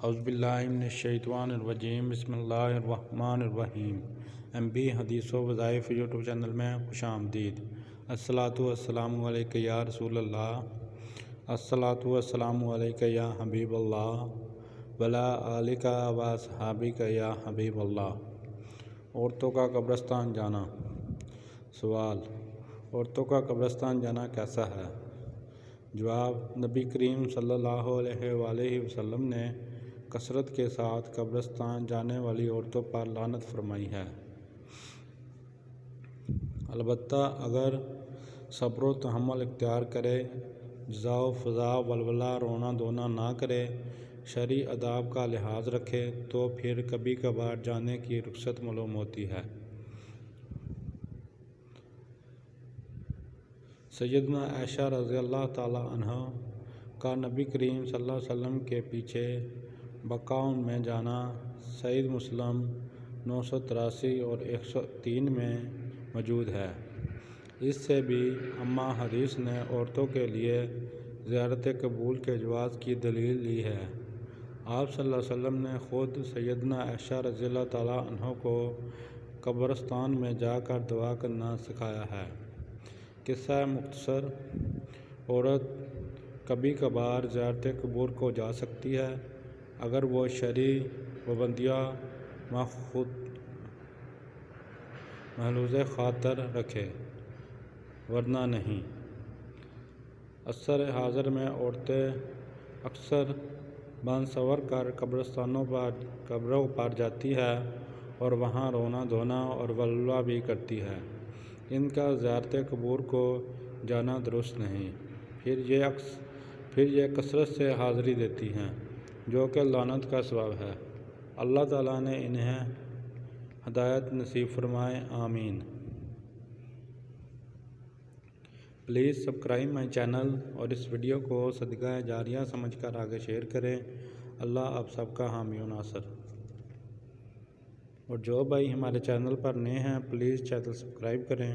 اعوذ باللہ من الشیطان الرجیم بسم اللہ الرحمن الرحیم MB حدیث و وظائف یوٹیوب چینل میں خوش آمدید۔ الصلاۃ والسلام علیک یا رسول اللہ، الصلاۃ والسلام علیک یا حبیب اللہ، وعلی آلک و اصحابک یا حبیب اللہ۔ عورتوں کا قبرستان جانا۔ سوال: عورتوں کا قبرستان جانا کیسا ہے؟ جواب: نبی کریم صلی اللہ علیہ وآلہ وسلم نے کثرت کے ساتھ قبرستان جانے والی عورتوں پر لعنت فرمائی ہے۔ البتہ اگر صبر و تحمل اختیار کرے، جزا و فضا ولولہ رونا دھونا نہ کرے، شرعی آداب کا لحاظ رکھے تو پھر کبھی کبھار جانے کی رخصت معلوم ہوتی ہے۔ سیدنا عائشہ رضی اللہ تعالیٰ عنہا کا نبی کریم صلی اللہ علیہ وسلم کے پیچھے بقاء میں جانا صحیح مسلم 983 اور 103 میں موجود ہے۔ اس سے بھی اماں حدیث نے عورتوں کے لیے زیارت قبور کے جواز کی دلیل لی ہے۔ آپ صلی اللہ علیہ وسلم نے خود سیدنا عائشہ رضی اللہ تعالیٰ عنہا کو قبرستان میں جا کر دعا کرنا سکھایا ہے۔ قصہ مختصر: عورت کبھی کبھار زیارت قبور کو جا سکتی ہے اگر وہ شرعی پابندیاں محض خاطر رکھے، ورنہ نہیں۔ عصر حاضر میں عورتیں اکثر بن سنور کر قبروں پر جاتی ہیں اور وہاں رونا دھونا اور ولولہ بھی کرتی ہیں۔ ان کا زیارت قبور کو جانا درست نہیں۔ پھر یہ کثرت سے حاضری دیتی ہیں، جو کہ لعنت کا سبب ہے۔ اللہ تعالیٰ نے انہیں ہدایت نصیب فرمائے، آمین۔ پلیز سبسکرائب مائی چینل اور اس ویڈیو کو صدقہ جاریہ سمجھ کر آگے شیئر کریں۔ اللہ آپ سب کا حامی و ناصر۔ اور جو بھائی ہمارے چینل پر نئے ہیں، پلیز چینل سبسکرائب کریں۔